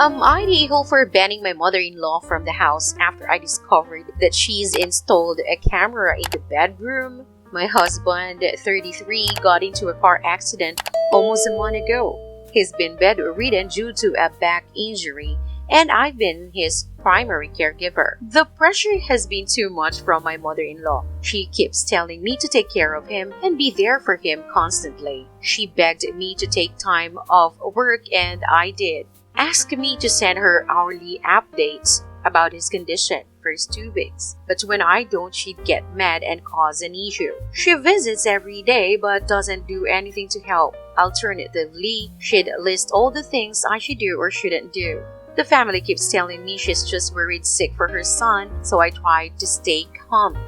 Am I the a-hole for banning my mother-in-law from the house after I discovered that she's installed a camera in the bedroom? My husband, 33, got into a car accident almost a month ago. He's been bedridden due to a back injury, and I've been his primary caregiver. The pressure has been too much from my mother-in-law. She keeps telling me to take care of him and be there for him constantly. She begged me to take time off work, and I did. Asked me to send her hourly updates about his condition first 2 weeks. But when I don't, she'd get mad and cause an issue. She visits every day but doesn't do anything to help. Alternatively, she'd list all the things I should do or shouldn't do. The family keeps telling me she's just worried sick for her son, so I try to stay calm.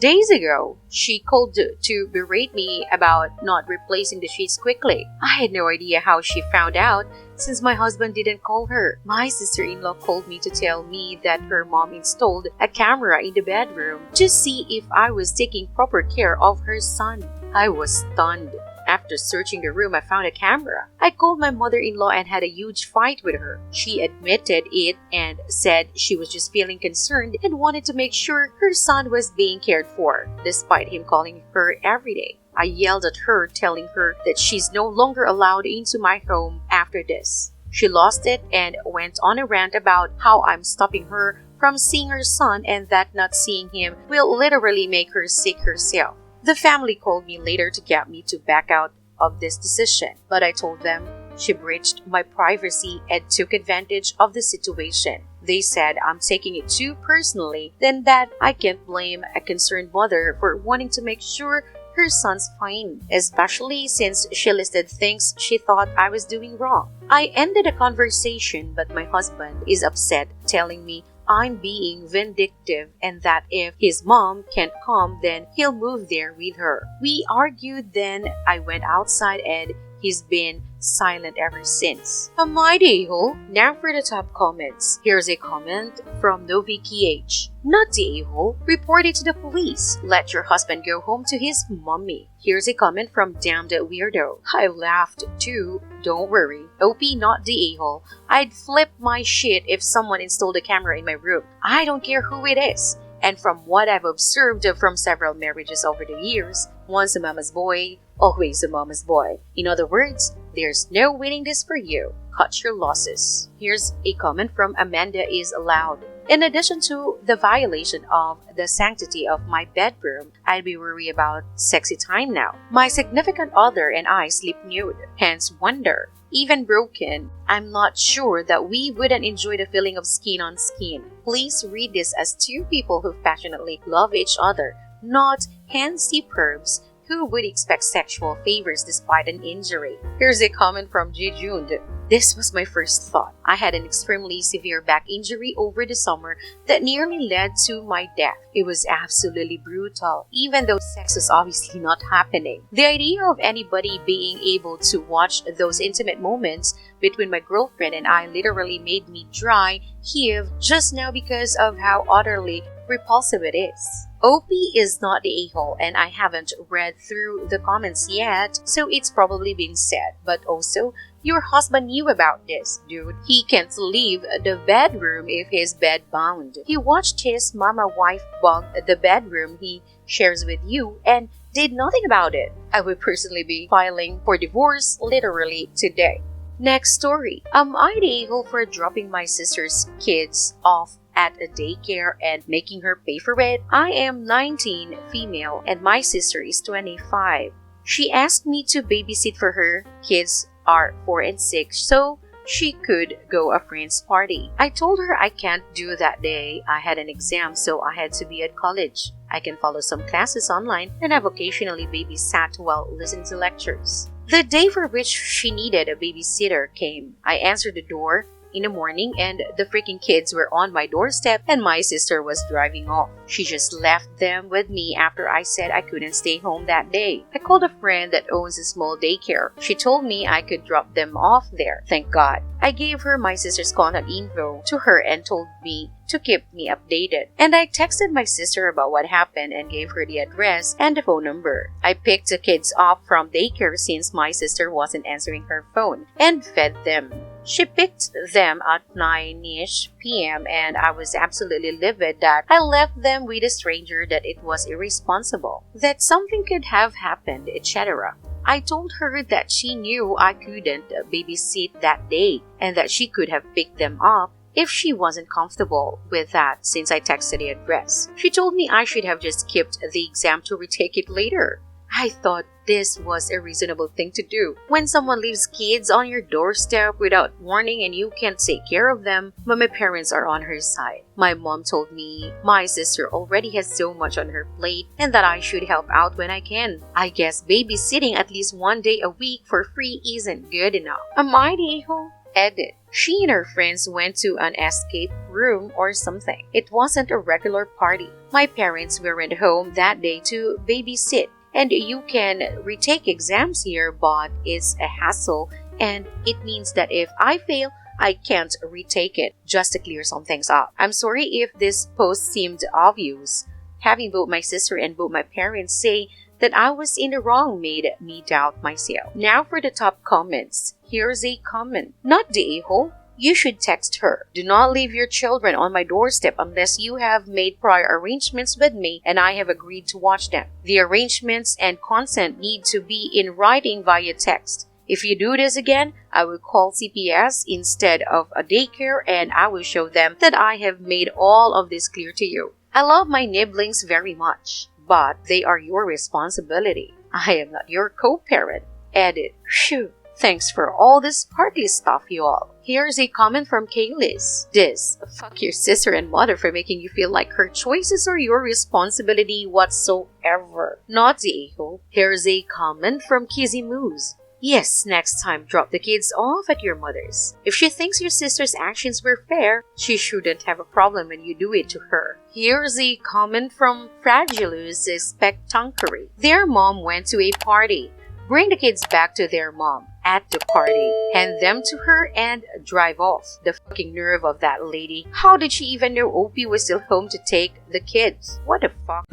Days ago, she called to berate me about not replacing the sheets quickly. I had no idea how she found out since my husband didn't call her. My sister-in-law called me to tell me that her mom installed a camera in the bedroom to see if I was taking proper care of her son. I was stunned. After searching the room, I found a camera. I called my mother-in-law and had a huge fight with her. She admitted it and said she was just feeling concerned and wanted to make sure her son was being cared for, despite him calling her every day. I yelled at her, telling her that she's no longer allowed into my home after this. She lost it and went on a rant about how I'm stopping her from seeing her son and that not seeing him will literally make her sick herself. The family called me later to get me to back out of this decision, but I told them she breached my privacy and took advantage of the situation. They said I'm taking it too personally, then that I can't blame a concerned mother for wanting to make sure her son's fine, especially since she listed things she thought I was doing wrong. I ended the conversation, but my husband is upset, telling me I'm being vindictive and that if his mom can't come, then he'll move there with her. We argued, then I went outside and he's been silent ever since. Am I the a-hole? Now for the top comments. Here's a comment from Novi KH. Not the a-hole. Report it to the police. Let your husband go home to his mommy. Here's a comment from Damned Weirdo. I laughed too. Don't worry. OP not the a-hole. I'd flip my shit if someone installed a camera in my room. I don't care who it is. And from what I've observed from several marriages over the years, once a mama's boy, always a mama's boy. In other words, there's no winning this for you. Cut your losses. Here's a comment from Amanda is Allowed. In addition to the violation of the sanctity of my bedroom, I'd be worried about sexy time now. My significant other and I sleep nude, hence wonder. Even broken, I'm not sure that we wouldn't enjoy the feeling of skin on skin. Please read this as two people who passionately love each other, not handsy pervs who would expect sexual favors despite an injury. Here's a comment from Jejund. This was my first thought. I had an extremely severe back injury over the summer that nearly led to my death. It was absolutely brutal, even though sex was obviously not happening. The idea of anybody being able to watch those intimate moments between my girlfriend and I literally made me dry heave just now because of how utterly repulsive it is. OP is not the a-hole and I haven't read through the comments yet, so it's probably been said. But also, your husband knew about this, dude. He can't leave the bedroom if he's bedbound. He watched his mama-wife bug the bedroom he shares with you and did nothing about it. I would personally be filing for divorce literally today. Next story. Am I the a-hole for dropping my sister's kids off at a daycare and making her pay for it? I am 19, female, and my sister is 25. She asked me to babysit for her. Kids are 4 and 6, so she could go a friend's party. I told her I can't do that day. I had an exam, so I had to be at college. I can follow some classes online and I've occasionally babysat while listening to lectures. The day for which she needed a babysitter came. I answered the door in the morning and the freaking kids were on my doorstep and my sister was driving off. She just left them with me after I said I couldn't stay home that day. I called a friend that owns a small daycare. She told me I could drop them off there. Thank God. I gave her my sister's contact info to her and told me to keep me updated. And I texted my sister about what happened and gave her the address and the phone number. I picked the kids up from daycare since my sister wasn't answering her phone and fed them. She picked them at 9-ish p.m. and I was absolutely livid that I left them with a stranger, that it was irresponsible, that something could have happened, etc. I told her that she knew I couldn't babysit that day and that she could have picked them up if she wasn't comfortable with that, since I texted the address. She told me I should have just skipped the exam to retake it later. I thought this was a reasonable thing to do. When someone leaves kids on your doorstep without warning and you can't take care of them, but my parents are on her side. My mom told me my sister already has so much on her plate and that I should help out when I can. I guess babysitting at least one day a week for free isn't good enough. Am I the a-hole? Edit. She and her friends went to an escape room or something. It wasn't a regular party. My parents weren't home that day to babysit. And you can retake exams here, but it's a hassle, and it means that if I fail, I can't retake it, just to clear some things up. I'm sorry if this post seemed obvious. Having both my sister and both my parents say that I was in the wrong made me doubt myself. Now for the top comments. Here's a comment. Not the a-hole. You should text her. Do not leave your children on my doorstep unless you have made prior arrangements with me and I have agreed to watch them. The arrangements and consent need to be in writing via text. If you do this again, I will call CPS instead of a daycare and I will show them that I have made all of this clear to you. I love my nibblings very much, but they are your responsibility. I am not your co-parent. Edit. Phew. Thanks for all this party stuff, you all. Here's a comment from Kaylis. This, fuck your sister and mother for making you feel like her choices are your responsibility whatsoever. Not the a-hole. Here's a comment from Kizzy Moose. Yes, next time drop the kids off at your mother's. If she thinks your sister's actions were fair, she shouldn't have a problem when you do it to her. Here's a comment from Fragilus Spectacular. Their mom went to a party. Bring the kids back to their mom at the party, hand them to her, and drive off. The fucking nerve of that lady. How did she even know OP was still home to take the kids? What the fuck?